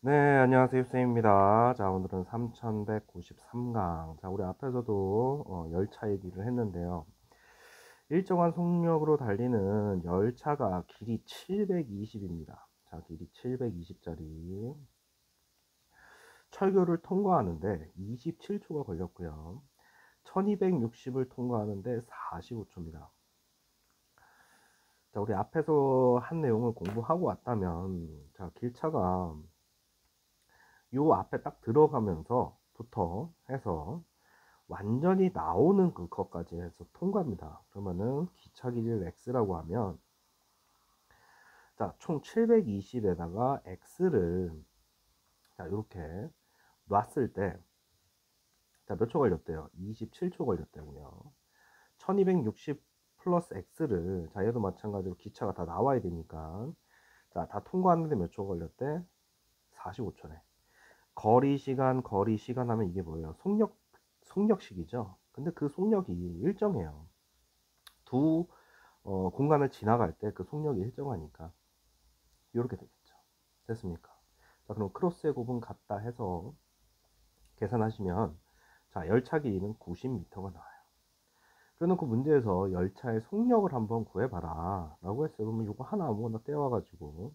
네, 안녕하세요. 쌤입니다. 자, 오늘은 3193강. 자, 우리 앞에서도 열차 얘기를 했는데요. 일정한 속력으로 달리는 열차가 길이 720입니다. 자, 길이 720짜리 철교를 통과하는데 27초가 걸렸고요. 1260을 통과하는데 45초입니다. 자, 우리 앞에서 한 내용을 공부하고 왔다면, 자, 길차가 요 앞에 딱 들어가면서부터 해서 완전히 나오는 그것까지 해서 통과합니다. 그러면은 기차 길이를 x라고 하면, 자, 총 720에다가 x를 자, 이렇게 놨을 때, 자, 몇 초 걸렸대요? 27초 걸렸대고요. 1260 플러스 x를, 자, 얘도 마찬가지로 기차가 다 나와야 되니까, 자, 다 통과하는데 몇 초 걸렸대? 45초네. 거리 시간 하면 이게 뭐예요? 속력식이죠. 근데 그 속력이 일정해요. 두 공간을 지나갈 때 그 속력이 일정하니까 이렇게 되겠죠. 됐습니까? 자, 그럼 크로스의 곱은 같다 해서 계산하시면, 자, 열차 길이는 90m가 나와요. 그래놓고 문제에서 열차의 속력을 한번 구해봐라 라고 했어요. 그러면 이거 하나 아무거나 떼와가지고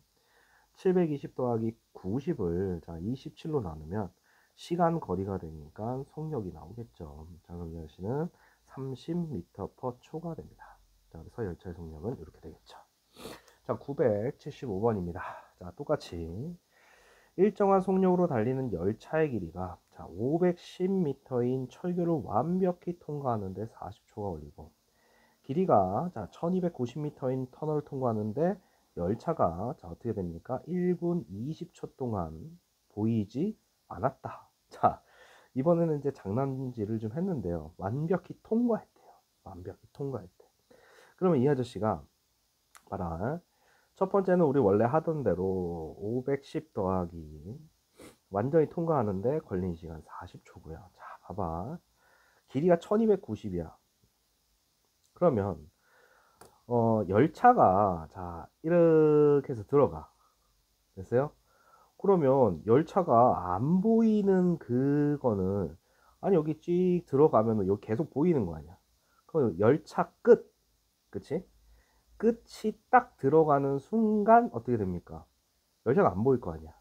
720 더하기 90을 자 27로 나누면 시간 거리가 되니까 속력이 나오겠죠. 자, 그럼 이 아저씨는 30m/초가 됩니다. 자, 그래서 열차의 속력은 이렇게 되겠죠. 자, 975번입니다. 자, 똑같이 일정한 속력으로 달리는 열차의 길이가 자 510m인 철교를 완벽히 통과하는데 40초가 걸리고, 길이가 자 1290m인 터널을 통과하는데 열차가 자 어떻게 됩니까? 1분 20초 동안 보이지 않았다. 자, 이번에는 이제 장난질을 좀 했는데요. 완벽히 통과했대요. 완벽히 통과했대. 그러면 이 아저씨가 봐라. 첫 번째는 우리 원래 하던 대로 510 더하기 완전히 통과하는데 걸린 시간 40초고요. 자, 봐봐. 길이가 1290이야. 그러면 열차가 자 이렇게 해서 들어가. 됐어요? 그러면 열차가 안 보이는 그거는, 아니 여기 쭉 들어가면은 여기 계속 보이는 거 아니야. 그럼 열차 끝, 그치? 끝이 딱 들어가는 순간 어떻게 됩니까? 열차가 안 보일 거 아니야.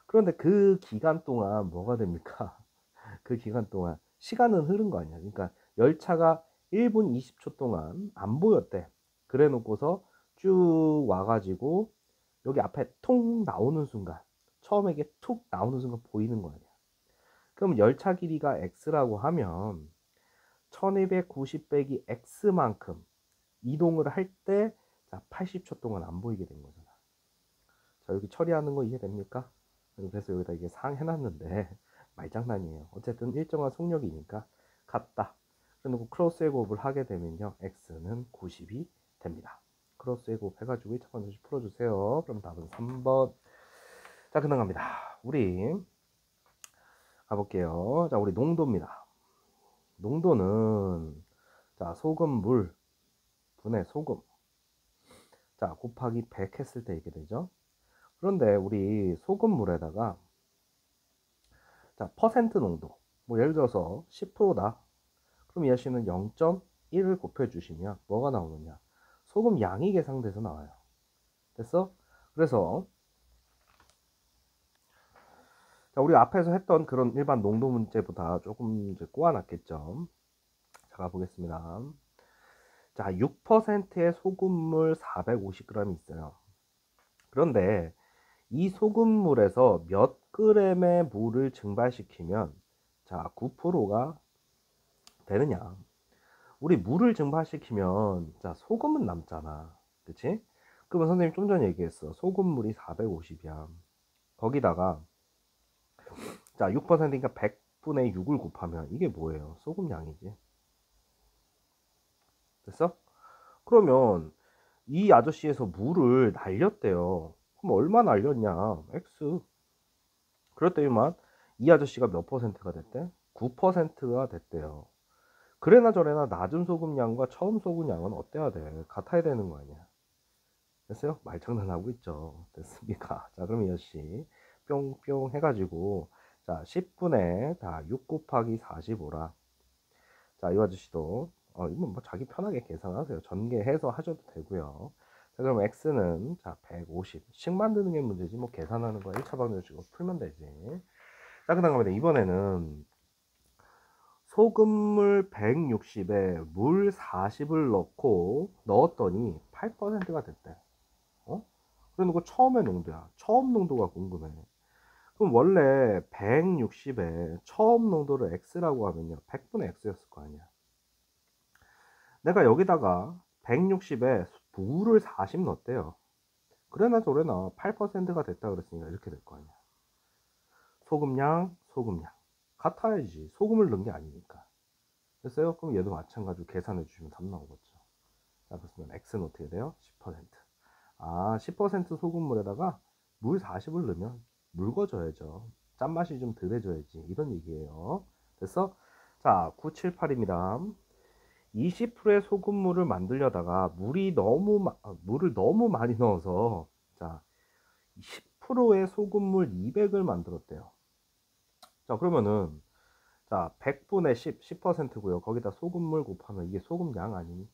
그런데 그 기간 동안 뭐가 됩니까? 그 기간 동안 시간은 흐른 거 아니야. 그러니까 열차가 1분 20초 동안 안 보였대. 그래 놓고서 쭉 와가지고 여기 앞에 통 나오는 순간, 처음에 이게 툭 나오는 순간 보이는 거 아니야. 그럼 열차 길이가 x라고 하면 1290 빼기 x만큼 이동을 할 때, 자, 80초 동안 안 보이게 된 거잖아. 자, 여기 처리하는 거 이해됩니까? 그래서 여기다 이게 상 해놨는데 말장난이에요. 어쨌든 일정한 속력이니까 같다. 그리고 크로스의 곱을 하게 되면요, x는 90이 됩니다. 크로스의 곱 해가지고 2차 방정식 풀어주세요. 그럼 답은 3번. 자, 그냥 갑니다. 우리 가볼게요. 자, 우리 농도입니다. 농도는 자 소금 물 분의 소금, 자 곱하기 100 했을 때 이게 되죠. 그런데 우리 소금물에다가 자 퍼센트 농도, 뭐 예를 들어서 10%다. 그럼 이 아씨는 0.1을 곱해주시면 뭐가 나오느냐? 소금 양이 계산돼서 나와요. 됐어? 그래서 자, 우리 앞에서 했던 그런 일반 농도 문제보다 조금 이제 꼬아놨겠죠. 자, 가보겠습니다. 자, 6%의 소금물 450g이 있어요. 그런데 이 소금물에서 몇 g의 물을 증발시키면 자 9%가 되느냐? 우리 물을 증발시키면 자 소금은 남잖아, 그치? 그러면 선생님 좀 전에 얘기했어. 소금물이 450이야. 거기다가 자 6%니까 100분의 6을 곱하면 이게 뭐예요? 소금 양이지. 됐어? 그러면 이 아저씨에서 물을 날렸대요. 그럼 얼마 날렸냐? X. 그랬더니만 이 아저씨가 몇 퍼센트가 됐대? 9%가 됐대요. 그래나 저래나 낮은 소금량과 처음 소금량은 어때야 돼? 같아야 되는 거 아니야. 됐어요? 말장난하고 있죠. 됐습니까? 자, 그럼 이 아저씨 뿅뿅 해가지고 자 10분의 다 6 곱하기 45라. 자, 이 아저씨도 이건 뭐 자기 편하게 계산하세요. 전개해서 하셔도 되고요. 자, 그럼 x는 자 150씩 만드는 게 문제지 뭐 계산하는 거 1차 방정식으로 풀면 되지. 자, 그 다음에 이번에는 소금물 160에 물 40을 넣었더니 8%가 됐대. 그러는 거 처음의 농도야. 처음 농도가 궁금해. 그럼 원래 160에 처음 농도를 x라고 하면요 100분의 x였을 거 아니야. 내가 여기다가 160에 물을 40 넣었대요. 그래나 저래나 8%가 됐다 그랬으니까 이렇게 될 거 아니야. 소금량, 소금량. 같아야지. 소금을 넣은 게 아니니까. 됐어요? 그럼 얘도 마찬가지로 계산해 주시면 답 나오겠죠. 자, 그렇으면 x는 어떻게 돼요? 10%. 아, 10% 소금물에다가 물 40을 넣으면 묽어져야죠. 짠맛이 좀 덜해져야지. 이런 얘기예요. 됐어? 자, 978입니다. 20%의 소금물을 만들려다가 물을 너무 많이 넣어서 자 10%의 소금물 200을 만들었대요. 자, 그러면은 자 100분의 10, 10%고요. 거기다 소금물 곱하면 이게 소금량 아니니?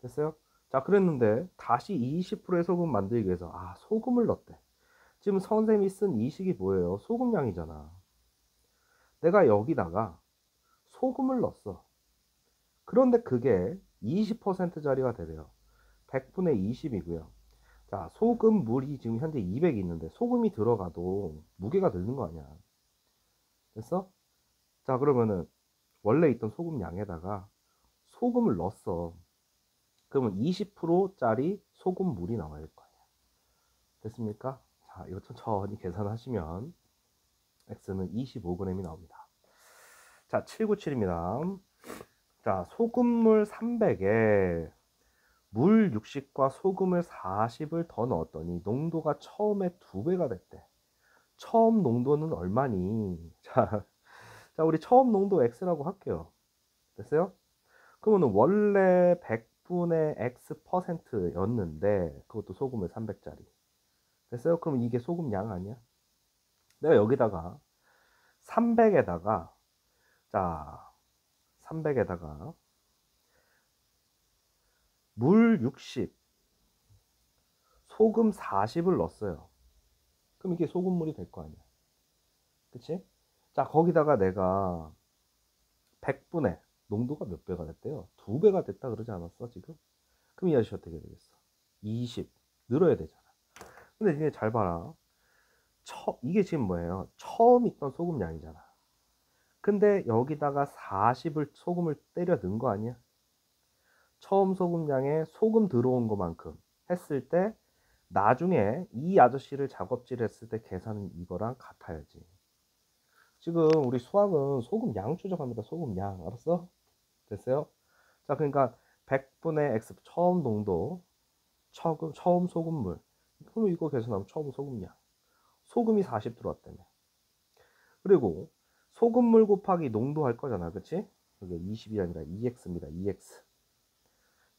됐어요? 자, 그랬는데 다시 20%의 소금 만들기 위해서 소금을 넣었대. 지금 선생님이 쓴 이 식이 뭐예요? 소금량이잖아. 내가 여기다가 소금을 넣었어. 그런데 그게 20%짜리가 되래요. 100분의 20이고요. 자, 소금, 물이 지금 현재 200이 있는데 소금이 들어가도 무게가 늘는 거 아니야. 됐어? 자, 그러면은 원래 있던 소금 양에다가 소금을 넣었어. 그러면 20%짜리 소금 물이 나와야 될 거 아니야. 됐습니까? 자, 이거 천천히 계산하시면 x는 25g이 나옵니다. 자, 797입니다. 자, 소금물 300에 물 60과 소금을 40을 더 넣었더니 농도가 처음에 2배가 됐대. 처음 농도는 얼마니? 자, 우리 처음 농도 x라고 할게요. 됐어요? 그러면 원래 100분의 x 퍼센트였는데 그것도 소금을 300짜리. 됐어요? 그럼 이게 소금 양 아니야? 내가 여기다가 300에다가 자 300에다가 물 60, 소금 40을 넣었어요. 그럼 이게 소금물이 될 거 아니야. 그치? 자, 거기다가 내가 100분의 농도가 몇 배가 됐대요? 2배가 됐다 그러지 않았어 지금? 그럼 이 아저씨 어떻게 되겠어? 20 늘어야 되잖아. 근데 이게 잘 봐라. 이게 지금 뭐예요? 처음 있던 소금 양이잖아. 근데 여기다가 40을 소금을 때려 넣은 거 아니야? 처음 소금 양에 소금 들어온 것만큼 했을 때 나중에 이 아저씨를 작업질 했을 때 계산은 이거랑 같아야지. 지금 우리 수학은 소금 양 추적합니다. 소금 양. 알았어? 됐어요? 자, 그러니까 100분의 x 처음 농도 처음 소금물. 그럼 이거 계산하면 처음 소금량. 소금이 40 들어왔다며. 그리고 소금물 곱하기 농도 할 거잖아. 그치? 이게 20이 아니라 2x입니다. 2x.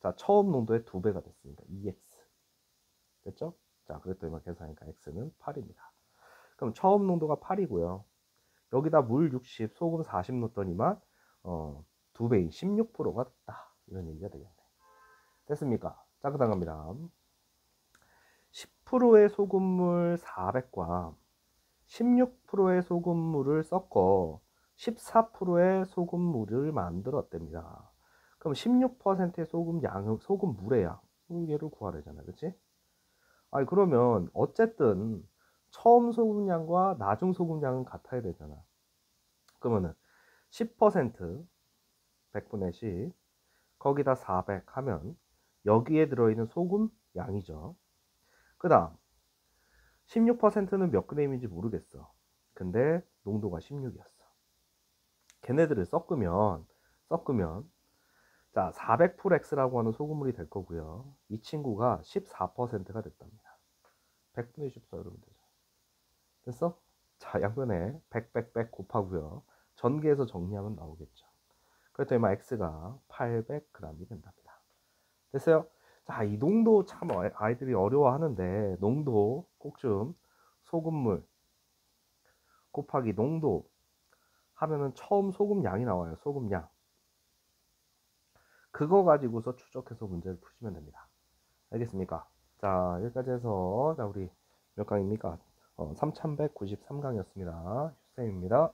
자, 처음 농도의 2배가 됐습니다. 2x. 됐죠? 자, 그랬더니 계산하니까 x는 8입니다. 그럼 처음 농도가 8이고요. 여기다 물 60, 소금 40 넣었더니만 2배인 16%가 됐다. 이런 얘기가 되겠네. 됐습니까? 자, 그 다음 갑니다. 10%의 소금물 400과 16%의 소금물을 섞어 14%의 소금물을 만들었답니다. 그럼 16%의 소금물의 양, 얘를 구하래잖아, 그치? 아니, 그러면 어쨌든 처음 소금량과 나중 소금량은 같아야 되잖아. 그러면은 10%, 100분의 10, 거기다 400 하면 여기에 들어있는 소금 양이죠. 그 다음 16%는 몇 그램인지 모르겠어. 근데 농도가 16이었어. 걔네들을 섞으면 자 400풀X라고 하는 소금물이 될 거고요. 이 친구가 14%가 됐답니다. 100분의 14 이러면 되죠. 됐어? 자, 양변에 100 곱하고요. 전개해서 정리하면 나오겠죠. 그랬더니 x가 800g이 된답니다. 됐어요? 자, 이 농도 참 아이들이 어려워하는데 농도 꼭 좀 소금물 곱하기 농도 하면은 처음 소금 양이 나와요. 소금 양. 그거 가지고서 추적해서 문제를 푸시면 됩니다. 알겠습니까? 자, 여기까지 해서 자 우리 몇 강입니까? 3193강이었습니다. 쌤입니다.